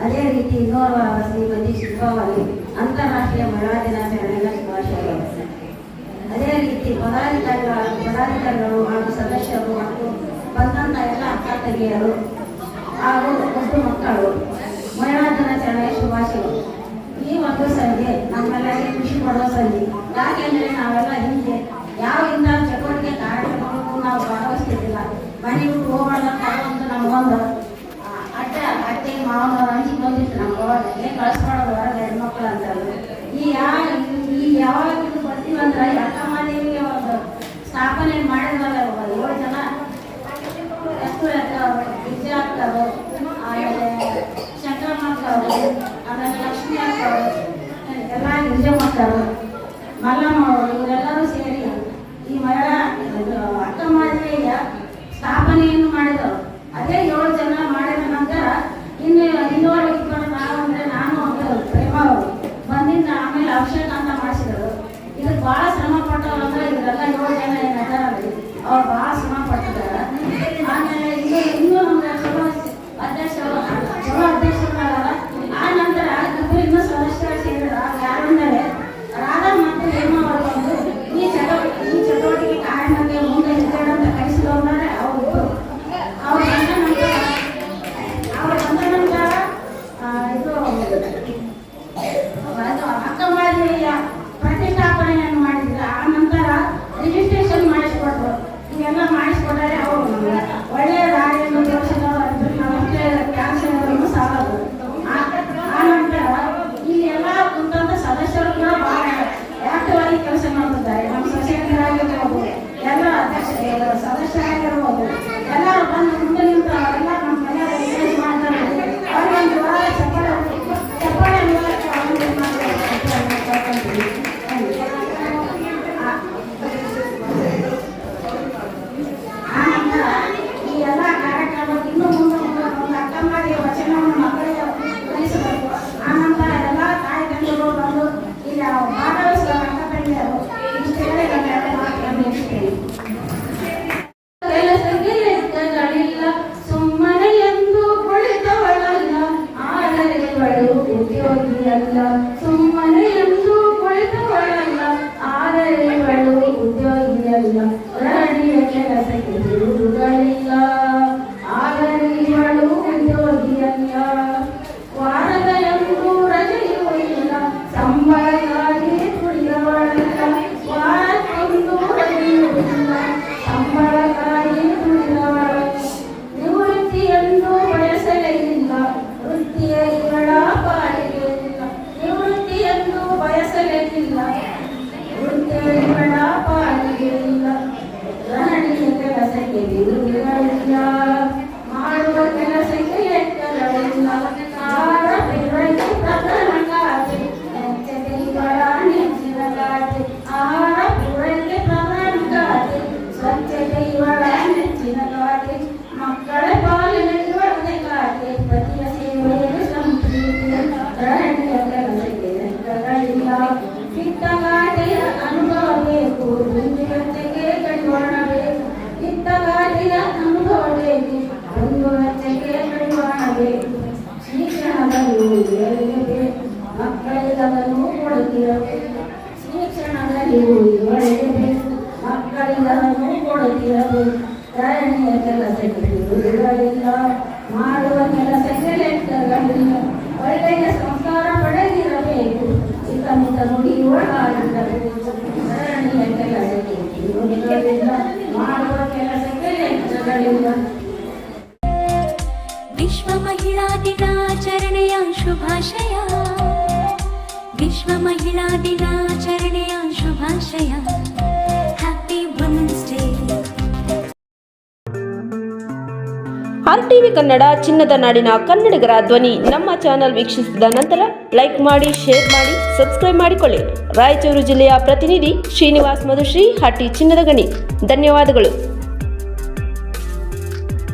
ಅದೇ ರೀತಿ ಇನ್ನೋರ್ವ ಶ್ರೀಮತಿ ಶಿಲ್ಪಾವಳಿ ಅಂತಾರಾಷ್ಟ್ರೀಯ ಮಹಿಳಾ ದಿನಾಚರಣೆಯ ಶುಭಾಶಯಗಳು. ಅದೇ ರೀತಿ ಪದಾಧಿಕಾರಿಗಳು ಹಾಗೂ ಸದಸ್ಯರು ಮತ್ತು ಬಂದಂಥ ಎಲ್ಲ ಅಕ್ಕ ತಂಗಿಯರು ಹಾಗೂ ಮುದ್ದು ಮಕ್ಕಳು ಮಹಿಳಾ ದಿನಾಚರಣೆಯ ಶುಭಾಶಯಗಳು. ಈ ಒಂದು ಸಂಜೆ ನಮ್ಮೆಲ್ಲರಿಗೆ ಖುಷಿ ಪಡುವ ಸಂಜೆ. ಯಾಕೆಂದರೆ ನಾವೆಲ್ಲ ಹಿಂದೆ ಯಾವ ಇಂಥ ಚಟುವಟಿಕೆ ಕಾರ್ಯಕ್ರಮಕ್ಕೂ ನಾವು ಭಾಗವಹಿಸ್ತಿದ್ದಿಲ್ಲ. ಮನೆ ಬಿಟ್ಟು ಹೋಗೋಣ ಒಂದು ನಮಗೊಂದು ಅತ್ತೆ ಮಾವನವ್ರು ಹಂಚಿ ಬಂದಿತ್ತು. ನಮ್ಗೆ ಕಳಿಸ್ಕೊಡೋದು ಹೊರಗೆ ಹೆಣ್ಮಕ್ಳು ಅಂತಂದ್ರೆ ಈ ಯಾವಾಗ ಬರ್ತೀವಂದ್ರೆ ಅಕ್ಕಮಾದೇವಿಗೆ ಒಂದು ಸ್ಥಾಪನೆ ಮಾಡಿದ್ರಲ್ಲ 7 ಜನ ಎಷ್ಟು ವಿಜಯ ಆಗ್ತವರು, ಆಮೇಲೆ ಶಂಕರಮ್ಮ ಆಗ್ತವರು, ಆಮೇಲೆ ಲಕ್ಷ್ಮಿ ಆಗ್ತವರು, ಎಲ್ಲ ಗಿರಿಜಮ್ಮಕ್ಕರು, ಮಲ್ಲಮ್ಮ ಅವರು, ಇವರೆಲ್ಲರೂ ಸೇರಿ ಈ ಮಹಿಳಾ ಅಕ್ಕಮಾದೇವಿಯ ಸ್ಥಾಪನೆಯನ್ನು ಮಾಡಿದರು. ಅದೇ 7 ಜನ ಮಾಡಿದ ನಂತರ ಇನ್ನೂವರೆಗೆ ನಾವು ಅಂದರೆ ನಾನು ಪ್ರೇಮ ಬಂದಿಂದ ಆಮೇಲೆ ಅಭಿಷೇಕ ಅಂತ ಮಾಡಿಸಿದರು. ಇದಕ್ಕೆ ಭಾಳ ಶ್ರಮ ಪಟ್ಟವ್ರಂದ್ರೆ ಇವರೆಲ್ಲ 7 ಜನ ಏನಾದಾರಲ್ಲಿ ಅವ್ರು ಭಾಳ ಶ್ರಮ ಪಟ್ಟಿದ್ದಾರೆ. ಆಮೇಲೆ ಇನ್ನೂ ನಮ್ಗೆ ಚಲೋ ಅಧ್ಯಕ್ಷರಾದ ಆ ನಂತರ ಇನ್ನೂ ಸದಸ್ಯರು ಸೇರಿದ್ರು. ಯಾರಂದರೆ ರಾಧಾ ಮತ್ತು ಹೇಮ ಅವರು ಒಂದು ಈ ಚಟುವಟಿಕೆ ಕಾರಣಕ್ಕೆ ಮುಂದೆ ಹೆಜ್ಜೆಡಂತ ಕಳಿಸಿದವ್ರೆ ಅವರು ಅಕ್ಕಮಾದೇವಿಯ ಪ್ರತಿಷ್ಠಾಪನೆಯನ್ನು ಮಾಡಿದ್ರು. ಆ ನಂತರ ರಿಜಿಸ್ಟ್ರೇಷನ್ ಮಾಡಿಸ್ಕೊಟ್ರು. ಇವೆಲ್ಲ ಮಾಡಿಸ್ಕೊಟ್ಟಾರೆ ಅವರು ಒಳ್ಳೆಯ ದಾರಿಯನ್ನು ತೋರಿಸಿದವರು. ನಮಗೆ ಕ್ಯಾನ್ಸರ್ಗಳನ್ನು ಸಾಲದು. ಆ ನಂತರ ಇಲ್ಲಿ ಎಲ್ಲ ಕುಂತ ಸದಸ್ಯರು ಕೂಡ ಬಹಳ ಆಕ್ಟಿವ್ ಆಗಿ ಕೆಲಸ ಮಾಡ್ತಿದ್ದಾರೆ. ನಮ್ಮ ಸದಸ್ಯರಾಗಿರ್ಬೋದು, ಎಲ್ಲ ಸದಸ್ಯರಾಗಿರ್ಬೋದು, ಎಲ್ಲರೂ ಬಂದು ಮುಂದೆ ನಿಂತ ಎಲ್ಲ ನಮ್ಮ ಮನೆಯಲ್ಲಿ ಮಾಡ್ತಾರೆ. ಅವ್ರಿಗೊಂದು ವಾರ ಚಪ್ಪಾಳೆ ಈ ಎಲ್ಲ ಕಾರ್ಯಕ್ರಮಕ್ಕೆ ಇನ್ನೂ ಮುಂದೆ ಒಂದು ಅಕ್ಕಮ್ಮಾದಿಯ ವಚನವನ್ನು ಮಕ್ಕಳಿಗೆ ಕಲಿಸಬೇಕು. ಆನಂತರ ಎಲ್ಲ ತಾಯಿ ತಂದೆಗಳು ಬಂದು ಇಲ್ಲಿ ಭಾಗವಹಿಸುವ ಅಕ್ಕ ತಂಗಿಯರು ಇಷ್ಟು ಹೇಳಿ ನನ್ನ ಮಾತನ್ನು ಮುಗಿಸ್ತೇನೆ. ಕೆಲಸಗಳಿಲ್ಲ ಸುಮ್ಮನೆ ಎಂದು ಕುಳಿತವಳಲ್ಲ, ಆದರೆ ಇವಳು ಉದ್ಯೋಗಿಯಲ್ಲ. ಸುಮ್ಮನೆ ಎಂದು ಕುಳಿತವಳಲ್ಲ, ಆದರೆ ಇವಳು ಉದ್ಯೋಗಿಯಲ್ಲ. ರಡಿಯ ಕೆಲಸಕ್ಕೆ ಬಿಡುವುಗಳಿಲ್ಲ, ಆದರೆ ಇವಳು ಉದ್ಯೋಗಿಯಲ್ಲ. ವಾರದ ಎಂದು ರಜೆಯೂ ಇಲ್ಲ, ಸಂಬಳಕ್ಕಾಗಿ ದುಡಿದವಳಲ್ಲ. ವಾರಕ್ಕೊಂದು ರಜೆಯೂ ಇಲ್ಲ, ಸಂಬಳಕ್ಕಾಗಿ ದುಡಿದವಳಲ್ಲ. ನಿವೃತ್ತಿಯನ್ನು ಬಯಸಲೇ ಇಲ್ಲ, ವೃತ್ತಿಯ ಇವಳ ಪಾಲಿಗೆ ಇಲ್ಲ. ನಿವೃತ್ತಿಯನ್ನು ಬಯಸಲೇ ಇಲ್ಲ, ವೃತ್ತಿಯ ಇವಳ ಪಾಲಿಗೆ ಇಲ್ಲ. ಗೃಹಿಣಿಯ ಕೆಲಸಕ್ಕೆ ಬಿಡುವುಗಳಿಲ್ಲ, ಮಾಡುವ ಕೆಲಸಕ್ಕೆ ಲೆಕ್ಕಗಳಿಲ್ಲ. ಆಹಾರ ಪೂರೈಕೆ ಪ್ರಧಾನಕ್ಕಾಗಿ ನೆಚ್ಚದೆ ಇವಳ ನೆಚ್ಚಿನ ಗಾದೆ. ಆಹಾರ ಪೂರೈಕೆ ಪ್ರಧಾನಕ್ಕಾಗಿ ಸ್ವಚ್ಛತೆ ಇವಳ ನೆಚ್ಚಿನ ಗಾದೆ. ಮಕ್ಕಳ ಪಾಲನೆ ಇವಳದೆ ಗಾದೆ. ಪತಿಯ ಸೇವೆಯಲ್ಲಿ ಸಂಪ್ರೀತಿ, ಗೃಹಿಣಿಯ ಕೆಲಸಕ್ಕೆ ಲೆಕ್ಕಗಳಿಲ್ಲ. ಕಿತ್ತಗಾಟೆಯ ಅನುಭವ ಬೇಕು, ಒಂದು ವೆಚ್ಚಕ್ಕೆ ಕಡಿವಾಣ ಬೇಕು. ಕಿತ್ತಗಾಟೆಯ ಅನುಭವ ಬೇಕು, ಒಂದು ವೆಚ್ಚಕ್ಕೆ ಕಡಿವಾಣ ಬೇಕು. ಶಿಕ್ಷಣದಲ್ಲಿ ಇರಬೇಕು, ಮಕ್ಕಳಿಗದನ್ನು ಕೊಡುತ್ತಿರಬೇಕು. ಶಿಕ್ಷಣದಲ್ಲಿ ಇರಬೇಕು, ಮಕ್ಕಳಿಗದನ್ನು ಕೊಡುತ್ತಿರಬೇಕು. ಗೃಹಿಣಿಯ ಕೆಲಸಕ್ಕೆ ಬಿಡುವುಗಳಿಲ್ಲ, ಮಾಡುವ ಕೆಲಸಕ್ಕೆ ಲೆಕ್ಕಗಳಿಲ್ಲ. ಒಳ್ಳೆಯ ಸಂಸ್ಕಾರ ಪಡೆದಿರಬೇಕು, ಹಿತಮಿತ ನುಡಿಯೊಳಗಾಗಿರಬೇಕು. ಗೃಹಿಣಿಯ ಕೆಲಸಕ್ಕೆ ಬಿಡುವುಗಳಿಲ್ಲ, ಮಾಡುವ ಕೆಲಸಕ್ಕೆ ಲೆಕ್ಕಗಳಿಲ್ಲ. ವಿಶ್ವ ಮಹಿಳಾ ದಿನಾಚರಣೆಯ ಶುಭಾಶಯ. ವಿಶ್ವ ಮಹಿಳಾ ದಿನಾಚರಣೆಯ ಶುಭಾಶಯ. Happy women's day. RTV Kannada ಚಿನ್ನದ ನಾಡಿನ ಕನ್ನಡಿಗರ ಧ್ವನಿ. ನಮ್ಮ ಚಾನೆಲ್ ವೀಕ್ಷಿಸಿದ ನಂತರ ಲೈಕ್ ಮಾಡಿ, ಶೇರ್ ಮಾಡಿ, ಸಬ್ಸ್ಕ್ರೈಬ್ ಮಾಡಿಕೊಳ್ಳಿ. ರಾಯಚೂರು ಜಿಲ್ಲೆಯ ಪ್ರತಿನಿಧಿ ಶ್ರೀನಿವಾಸ್ ಮಧುಶ್ರೀ, ಹಟ್ಟಿ ಚಿನ್ನದ ಗಣಿ. ಧನ್ಯವಾದಗಳು.